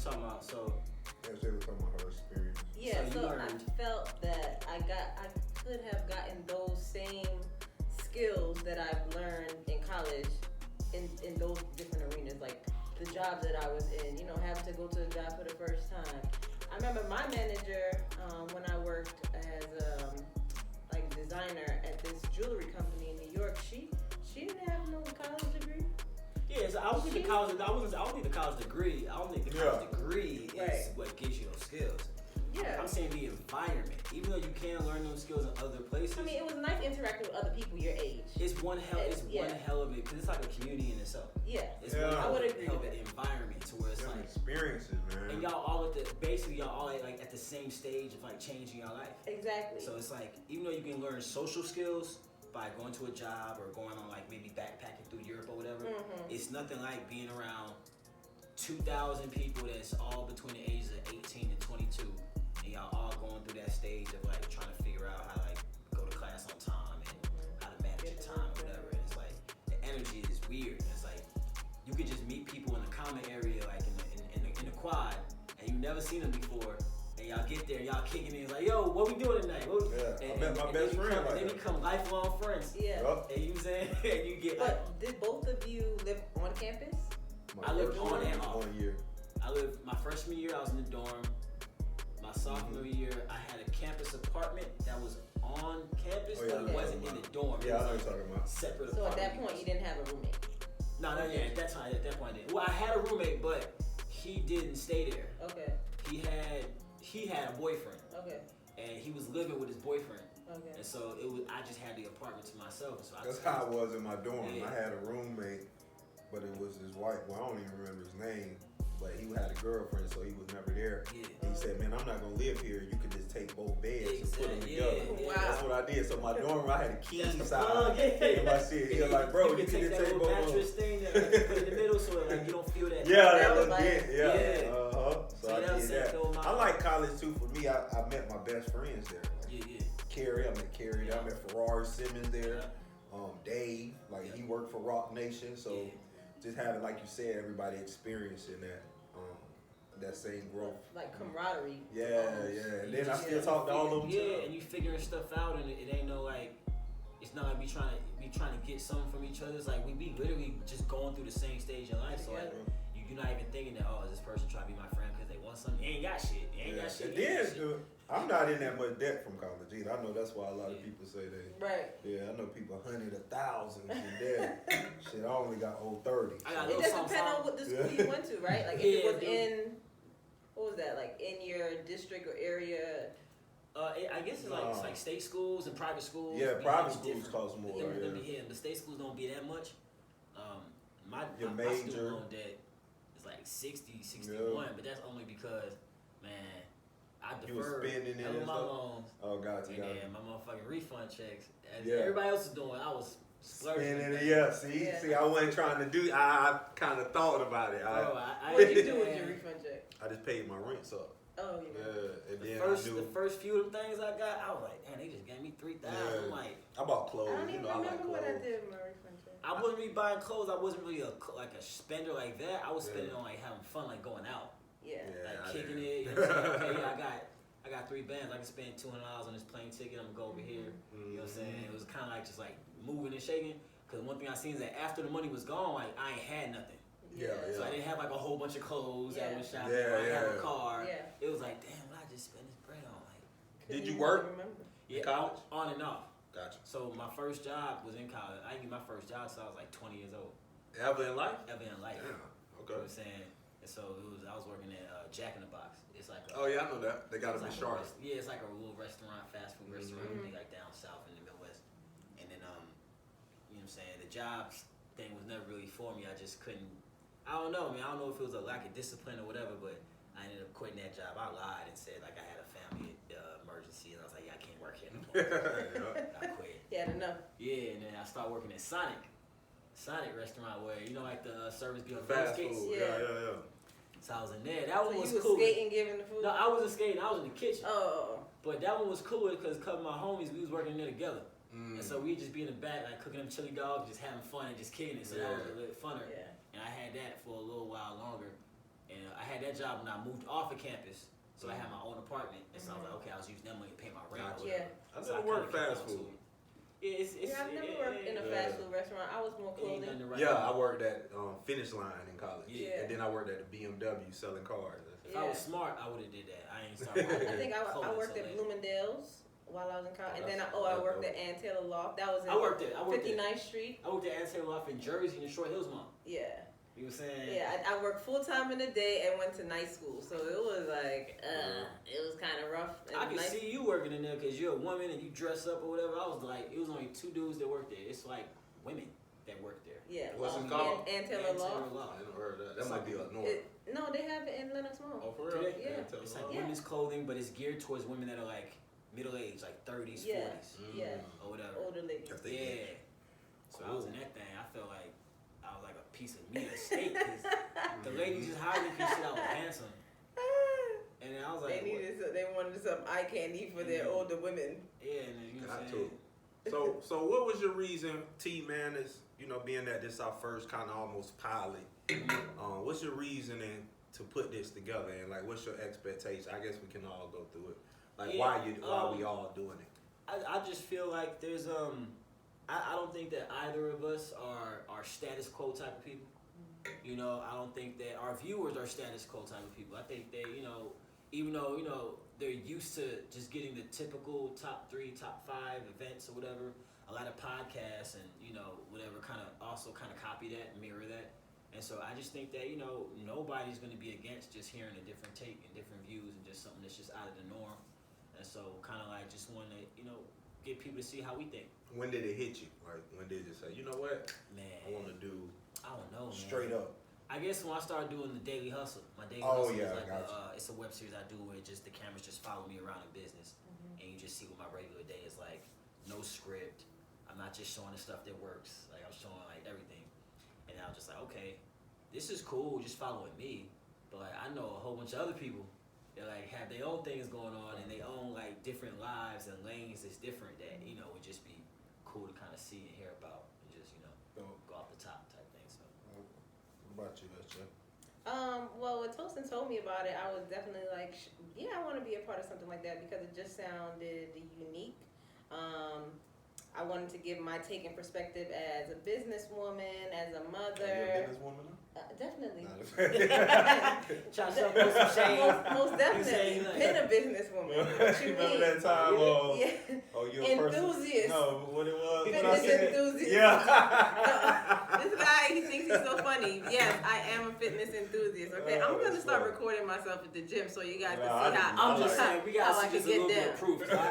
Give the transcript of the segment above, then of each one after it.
talking about? So Yeah, she was talking about her experience. Yeah, So you so I learned- felt that I could have gotten those same skills that I've learned in college in those different arenas, like the jobs that I was in, having to go to a job for the first time. I remember my manager, when I worked as like designer at this jewelry company in New York, she didn't have no college degree. yeah, so I don't think the college. I don't think the college degree. I don't think the college degree is what gives you those skills. Yeah. I'm saying the environment. Even though you can learn those skills in other places. I mean, it was nice interacting with other people your age. It's one hell of it because it's like a community in itself. Yeah. It's one I would agree hell of with an that. environment to where it's Them like experiences, man. and y'all all at the same stage of like changing your life. Exactly. So it's like even though you can learn social skills by going to a job or going on like maybe backpacking through Europe or whatever, it's nothing like being around 2,000 people that's all between the ages of 18 and 22, and y'all all going through that stage of like trying to figure out how to like go to class on time and how to manage your time or whatever. And it's like the energy is weird. It's like you could just meet people in the common area like in the quad, and you never seen them before. And y'all get there, y'all kicking in, like, yo, what we doing tonight? I met my best friend. They become lifelong friends. Yeah. Yup. And you saying, and you get like, But did both of you live on campus? I lived on and off. 1 year. I lived my freshman year. I was in the dorm. My sophomore year, I had a campus apartment that was on campus, Oh, yeah, but it wasn't in the dorm. Yeah, I know what you're talking about. Separate. So at that apartment. point, you didn't have a roommate. No, yeah. At that time, I didn't. Well, I had a roommate, but he didn't stay there. Okay. He had a boyfriend, Okay. and he was living with his boyfriend. Okay. And so I just had the apartment to myself. So That's how I was in my dorm. Yeah. I had a roommate, but it was this white. Well, I don't even remember his name, but he had a girlfriend, so he was never there. Yeah. And he said, "Man, I'm not gonna live here. You could just take both beds and put them Exactly, together." yeah. Wow. That's what I did. So my dorm, I had a king That's the size plug, yeah. in my shit. He was like, "Bro, you can can take just that take little both of mattress them." thing that like, put in the middle, so like you don't feel that. Yeah, that was was like- it. Yeah. Yeah. So See, I that was did set that. though, my- I like college too. For me, I met my best friends there. Yeah. Carrie, I met Carrie. I met Ferrari Simmons there. Yeah. Dave, like he worked for Rock Nation. So Yeah. just having, like you said, everybody experiencing that same growth. Like camaraderie. Yeah. And then I still talk to all of them. Yeah, and you figuring stuff out, and it ain't no like, it's not like we trying to get something from each other. It's like we be literally just going through the same stage in life. So like, you're not even thinking that, oh, is this person trying to be my friend because they want something? You ain't got shit. You ain't got shit. And You ain't then, got shit. dude, I'm not in that much debt from college either. I know that's why a lot of people say they. Right. Yeah, I know people 100,000 in debt. Shit, I only got old 30. I got It little just something, depends on what the school you went to, right? Like if it Yeah, was dude. in, what was that? Like in your district or area. I guess it's like state schools and private schools. Yeah, be private much schools different. cost more. Yeah, the state schools don't be that much. My Your my major. student loan debt is like 60, 61, but that's only because, man, I You was deferred spending it hell of and my stuff? loans, Oh, gotcha. and then my motherfucking refund checks. As Yeah. everybody else is doing, I was splurging. Spending it, yeah. See, I wasn't trying to do. I kind of thought about it. Bro, What did you do with man, your refund check? I just paid my rents up. Oh, Yeah, and The then first, I knew. the first few of them things I got, I was like, damn, they just gave me 3,000. Yeah. I'm like, I bought clothes. I don't even I like remember what I clothes. did with my refund check. I wasn't really buying clothes. I wasn't really like a spender like that. I was spending Yeah. on like having fun, like going out. Yeah. Yeah, Like I kicking did. it. You know what I'm saying? Okay, yeah, I got 3 bands. I can spend $200 on this plane ticket. I'm gonna go over here. You know what I'm saying? It was kind of like just like moving and shaking. Cause one thing I seen is that after the money was gone, like I ain't had nothing. Yeah. So I didn't have like a whole bunch of clothes. Yeah. I went shopping. Yeah, I didn't have a yeah. car. Yeah. It was like, damn, what I just spent this bread on? Like, Did Couldn't you even work? remember. yeah, college? on and off. Gotcha. So my first job was in college. I didn't get my first job until I was like 20 years old. Ever in life? Ever in life. Yeah. You know Okay. what I'm saying? And so I was working at Jack in the Box. It's like Oh yeah, I know that. They got it's them in like Charlotte. yeah, it's like a little restaurant, fast food restaurant, Mhm. thing like down south in the Midwest. And then you know what I'm saying, the jobs thing was never really for me. I just couldn't. I don't know. I mean, I don't know if it was a lack of discipline or whatever, but I ended up quitting that job. I lied and said like I had a family emergency, and I was like, yeah, I can't work here no more. I quit. You had enough. Yeah, and then I started working at Sonic restaurant where you know like the service be on Fast skates. food. Yeah. Yeah. So I was in there. That So one you was was cool. skating, giving the food. No, I wasn't skating. I was in the kitchen. Oh. But that one was cool because a couple of my homies, we was working there together. Mm. And so we'd just be in the back, like cooking them chili dogs, just having fun and just kicking it. So that was a little funner. Yeah. And I had that for a little while longer. And I had that job when I moved off of campus. So I had my own apartment. And so I was like, okay, I was using that money to pay my rent. Yeah. I So never worked fast food. I've never worked in a fast food restaurant. I was more clothing. Yeah, I worked at Finish Line in college. Yeah. And then I worked at the BMW selling cars. If I was smart, I would have did that. I ain't started. I think I worked at Bloomingdale's while I was in college, and then I worked at Ann Taylor Loft. That was in 59th Street. I worked at Ann Taylor Loft in Jersey in the Short Hills Mall. Yeah. You were saying? Yeah, I worked full time in the day and went to night school, so it was like it was kind of rough. I can see you working in there because you're a woman and you dress up or whatever. I was like, it was only 2 dudes that worked there. It's like women that work there. Yeah. What's it called? Ann Taylor Loft. I never heard of that. That might be up north. No, they have it in Lenox Mall. Oh, for real? Yeah. It's like women's clothing, but it's geared towards women that are like middle age, like 30s, 40s, or whatever. Older ladies. Yeah. So I was in that thing. I felt like I was like a piece of meat, a steak, because the ladies just hired me because I was handsome. And then I was like, they wanted some eye candy for their older women. Yeah, and then, you know what I'm saying? So what was your reason, T man, is being that this our first kind of almost pilot? What's your reasoning to put this together, and like what's your expectation? I guess we can all go through it. Like why we all doing it? I just feel like there's I don't think that either of us are status quo type of people. You know, I don't think that our viewers are status quo type of people. I think they, even though, they're used to just getting the typical top 3, top 5 events or whatever, a lot of podcasts and, whatever kind of copy that and mirror that. And so I just think that, nobody's going to be against just hearing a different take and different views and just something that's just out of the norm. And so kind of like just want to, get people to see how we think. When did it hit you? Like, when did you say, you know what? Man. I want to do. I don't know, man. Straight up. I guess when I started doing the Daily Hustle. My Daily Hustle is like it's a web series I do where just the cameras just follow me around in business. And you just see what my regular day is like. No script. I'm not just showing the stuff that works. Like, I'm showing like everything. And I was just like, okay, this is cool just following me. But like, I know a whole bunch of other people that like have their own things going on and they own like different lives and lanes that's different that, would just be cool to kind of see and hear about and just, go off the top type thing. So what about you, SJ? Well, when Tosin told me about it, I was definitely like, I want to be a part of something like that because it just sounded unique. I wanted to give my take and perspective as a businesswoman, as a mother. Are you a businesswoman now? Definitely. try to put some shade. Most definitely. Been a businesswoman. What you remember mean? that time? You're a enthusiast. No, what it was? Fitness enthusiast. Yeah. This guy, he thinks he's so funny. Yes, I am a fitness enthusiast. Okay, I'm gonna start recording myself at the gym so you guys can see how I'm just saying we gotta see just a little bit of proof. Y'all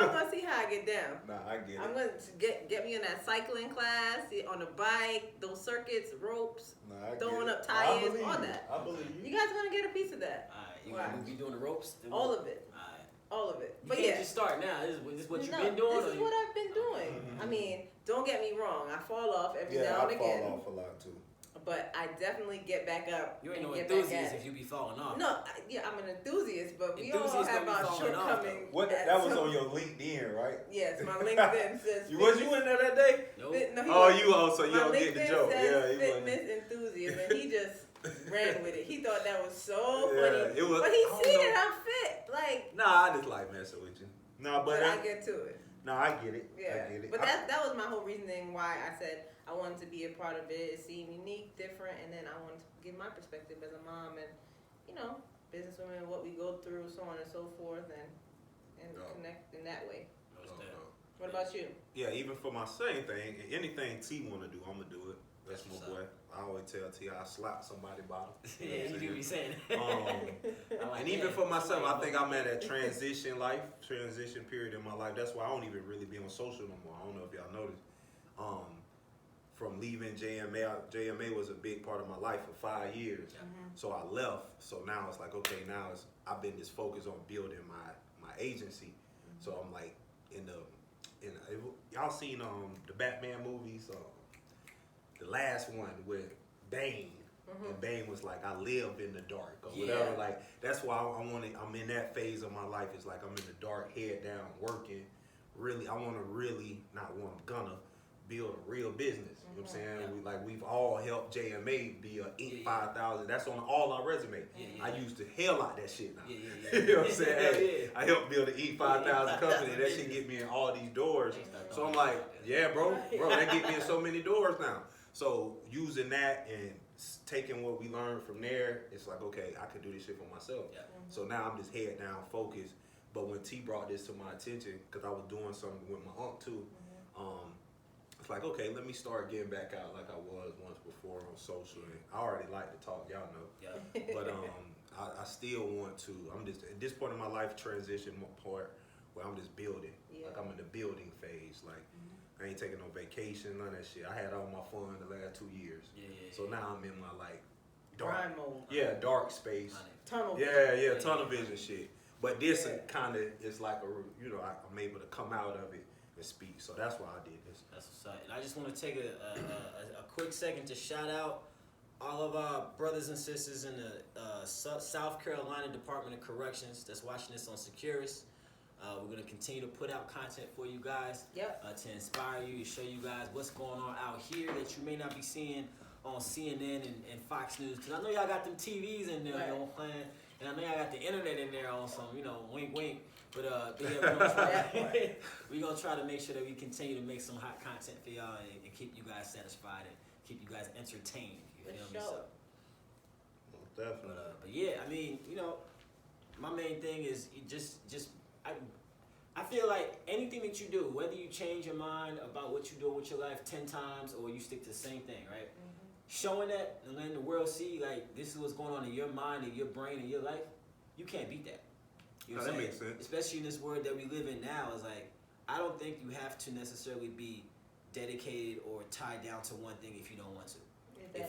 gonna see how I get down. Nah, I get it. I'm gonna get me in that cycling class, on the bike, those circuits, ropes, throwing up tires, all that. I believe you. You guys gonna get a piece of that. Alright, you be doing the ropes? All of it. Alright. All of it. But can't just start now. This is what you've been doing? This is what I've been doing. I mean, don't get me wrong. I fall off every now and again. I fall off a lot too. But I definitely get back up. You ain't and no get enthusiast if you be falling off. No, I'm an enthusiast, but we all have our shortcomings. That was on your LinkedIn, right? Yes, my LinkedIn says. Was you in there that day? Nope. So you don't get the joke. Says fitness enthusiast, and he just ran with it. He thought that was so funny. But he seen it. I'm fit. Like. Nah, I just like messing with you. But I get to it. No, I get it. Yeah. I get it. But that was my whole reasoning why I said I wanted to be a part of it. It seemed unique, different, and then I wanted to give my perspective as a mom and, businesswomen, what we go through, so on and so forth, and connect in that way. What about you? Yeah, even for my same thing, anything T want to do, I'm going to do it. That's my boy. I always tell T I slap somebody bottom. Yeah, you do be saying. And even for myself, I think I'm at a transition period in my life. That's why I don't even really be on social no more. I don't know if y'all noticed. From leaving JMA was a big part of my life for 5 years. So I left. So now it's like, okay, I've been just focused on building my agency. So I'm like y'all seen the Batman movies, the last one with Bane. And Bane was like, I live in the dark or whatever. Like that's why I'm in that phase of my life. It's like I'm in the dark, head down, working. Really, I want to really I'm gonna build a real business. You know what I'm saying? Yeah. We've all helped JMA be a Inc. 5000. That's on all our resume. I used the hell out that shit now. You know what I'm saying? Hey, I helped build an Inc. 5000 company. That shit get me in all these doors. So I'm like, yeah, bro, that get me in so many doors now. So using that and taking what we learned from there, it's like, okay, I can do this shit for myself. Yeah. So now I'm just head down focused. But when T brought this to my attention, because I was doing something with my aunt too, it's like, okay, let me start getting back out like I was once before on social. And I already like to talk, y'all know. Yeah. But I still want to. I'm just at this point in my life transition part where I'm just building. Yeah. Like I'm in the building phase. Like I ain't taking no vacation, none of that shit. I had all my fun the last 2 years. So now I'm in my like dark Grind mode. Yeah, dark space. Tunnel. Yeah, tunnel vision shit. But this kind of is like I'm able to come out of it and speak. So that's why I did this. That's what's up. And I just want to take a quick second to shout out all of our brothers and sisters in the South Carolina Department of Corrections that's watching this on Securus. We're going to continue to put out content for you guys to inspire you, to show you guys what's going on out here that you may not be seeing on CNN and Fox News. Because I know y'all got them TVs in there, you know what I'm saying? And I know y'all got the internet in there on some, wink, wink. But yeah, we're gonna try to make sure that we continue to make some hot content for y'all and keep you guys satisfied and keep you guys entertained. You feel me? So, definitely. but yeah, I mean, my main thing is I feel like anything that you do, whether you change your mind about what you're doing with your life 10 times or you stick to the same thing, right? Showing that and letting the world see, like, this is what's going on in your mind and your brain and your life, you can't beat that. You know what I'm saying? Makes sense. Especially in this world that we live in now, is like, I don't think you have to necessarily be dedicated or tied down to one thing if you don't want to.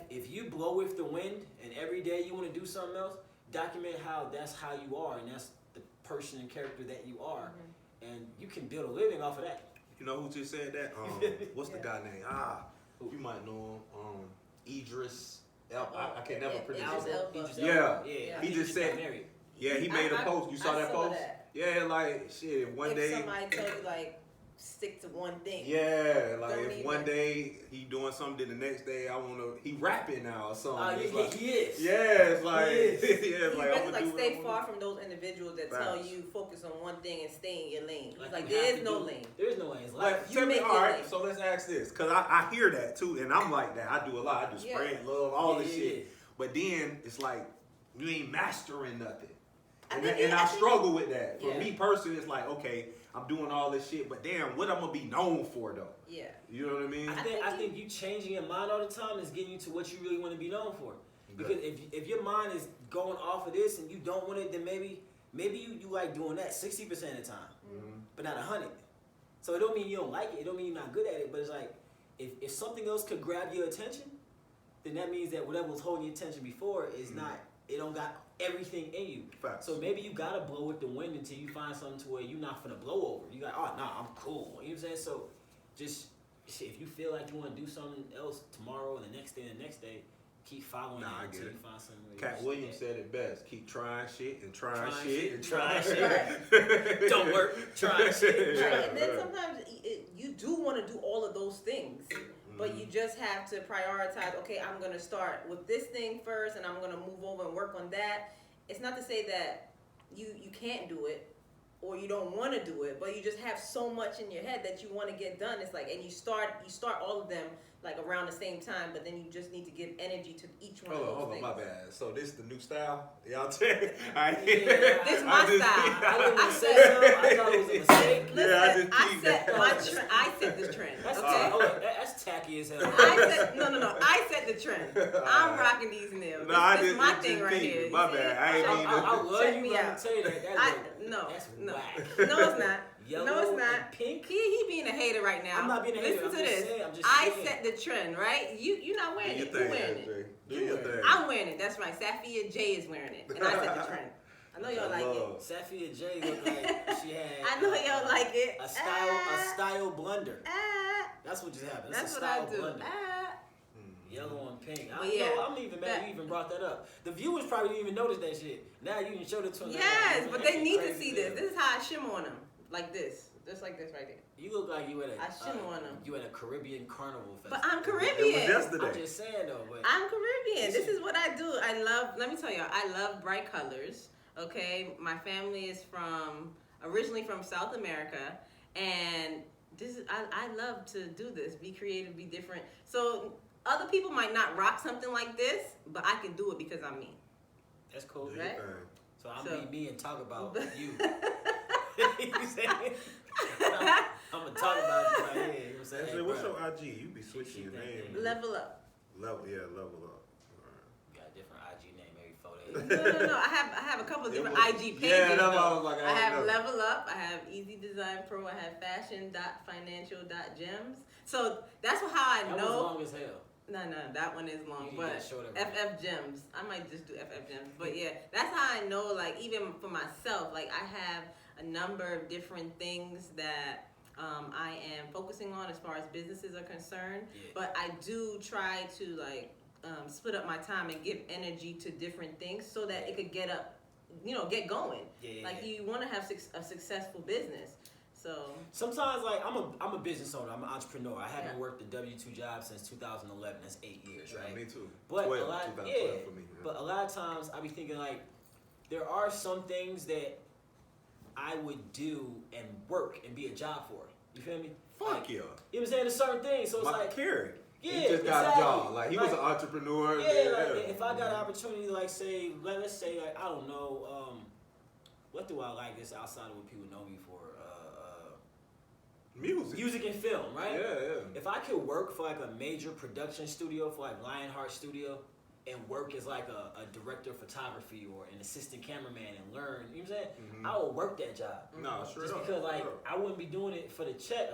If you blow with the wind and every day you want to do something else, document how that's how you are and that's the person and character that you are, and you can build a living off of that. You know who just said that? What's the guy name? You might know him. Idris. I can never pronounce it. Yeah, he just said. Married. Yeah, he made a post. You saw that post? Yeah, like shit. If one day somebody told you like stick to one thing. Yeah, like if one day he doing something, the next day he rapping now or something. He is. Yeah, it's like I'm really like stay far from those individuals that tell you focus on one thing and stay in your lane. Like there is no lane. There is no lane. Like tell me, all right. So let's ask this, cause I hear that too, and I'm like that. I do a lot. I do spread love, all this shit. But then it's like you ain't mastering nothing. And I struggle with that. For me personally, it's like, okay, I'm doing all this shit, but damn, what I'm gonna be known for though? Yeah. You know what I mean? I think you changing your mind all the time is getting you to what you really want to be known for. Because if your mind is going off of this and you don't want it, then maybe you like doing that 60% of the time, but not 100. So it don't mean you don't like it. It don't mean you're not good at it. But it's like if something else could grab your attention, then that means that whatever was holding your attention before is not. It don't got everything in you. Facts. So maybe you gotta blow with the wind until you find something to where you're not finna blow over. You got, I'm cool. You know what I'm saying? So just if you feel like you want to do something else tomorrow and the next day and the next day, keep following it until you find something. Cat Williams said it best. Keep trying shit and trying shit and trying shit. Don't work. Trying shit. Right. And then sometimes you do want to do all of those things. But you just have to prioritize, okay, I'm going to start with this thing first and I'm going to move over and work on that. It's not to say that you can't do it or you don't want to do it, but you just have so much in your head that you want to get done. It's like, and you start all of them like around the same time, but then you just need to give energy to each one of those Hold on, things. my bad. So this is the new style? Y'all check? This is my style. I didn't want to say so. I thought it was a mistake. Listen, I set the trend. That's tacky as hell. I set the trend. I'm rocking these nails. This is my thing right here. My bad. I ain't mean to. I love you, but I'm tell you that. That's whack. No, it's not. Yellow no, it's not. And pink. He being a hater right now. I'm not being a hater. Listen to this. I set the trend, right? You're not wearing it. You're wearing it. Do your thing. I'm wearing it. That's right. Safia J is wearing it, and I set the trend. I know y'all like it. Safia J looked like she had. I know y'all like it. A style blunder. That's what just happened. That's what I do. Blunder. Yellow and pink. I'm even mad you even brought that up. The viewers probably didn't even notice that shit. Now you can show it to them. Yes, but they need to see this. This is how I shimmer on them. Like this. just like this right there. You look like you at a. I shouldn't want them. You at a Caribbean carnival festival. But I'm It was Caribbean. yesterday. I'm just saying though, but I'm Caribbean. This is what I do. I love. Let me tell y'all. I love bright colors. Okay, my family is originally from South America, and this is. I love to do this. Be creative. Be different. So other people might not rock something like this, but I can do it because I'm me. that's cool. Do your Right? thing. So I'm be me and talk about you. You saying? I'm gonna talk about you right here. You know what I'm saying? Actually, Hey, what's bro, your IG? You be switching your name. Level up. Level up. you got a different IG name every 4 days. No. I have a couple of different Yeah, IG pages. yeah, that's what I though. was like, I have know. Level Up. I have Easy Design Pro. I have Fashion.financial.gems. So that's how I That was know. long as hell. No, that one is long, You need but that shorter FF Gems. I might just do FF Gems, but yeah, that's how I know. Like even for myself, like I have a number of different things that I am focusing on as far as businesses are concerned. Yeah. But I do try to like split up my time and give energy to different things so that it could get going. Yeah, Like yeah. you want to have a successful business. So Sometimes, like I'm a business owner. I'm an entrepreneur. I haven't Yeah. worked a W-2 job since 2011. That's 8 years, right? Yeah, me too. But 12, a lot, 2012 for me. Yeah. But a lot of times I be thinking like, there are some things that I would do and work and be a job for. You feel me? Fuck like, yeah. You know what I'm saying? There's certain things. So it's Michael like, Carey. yeah, He just got exactly. a job. Like he was an entrepreneur. yeah, like if I got an opportunity to like say, let's say like I don't know, what do I like this outside of what people know me for? Music and film, right? Yeah. If I could work for like a major production studio, for like Lionheart Studio, and work as like a director of photography or an assistant cameraman and learn, you know what I'm saying? Mm-hmm. I would work that job. No, sure. Just because like I wouldn't be doing it for the check.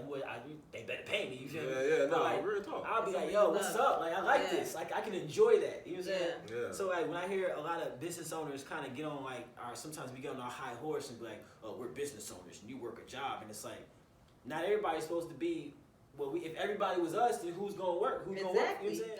They better pay me. You feel me? Yeah. But, No, like, real talk. I'll be like, Something yo, you what's love. up? Like I like Yeah. this. Like I can enjoy that. You know what I'm saying? Yeah. So like when I hear a lot of business owners kind of get on like, or sometimes we get on our high horse and be like, oh, we're business owners and you work a job, and it's like, not everybody's supposed to be. Well, if everybody was us, then who's gonna work? Who's gonna work? You know what I'm saying?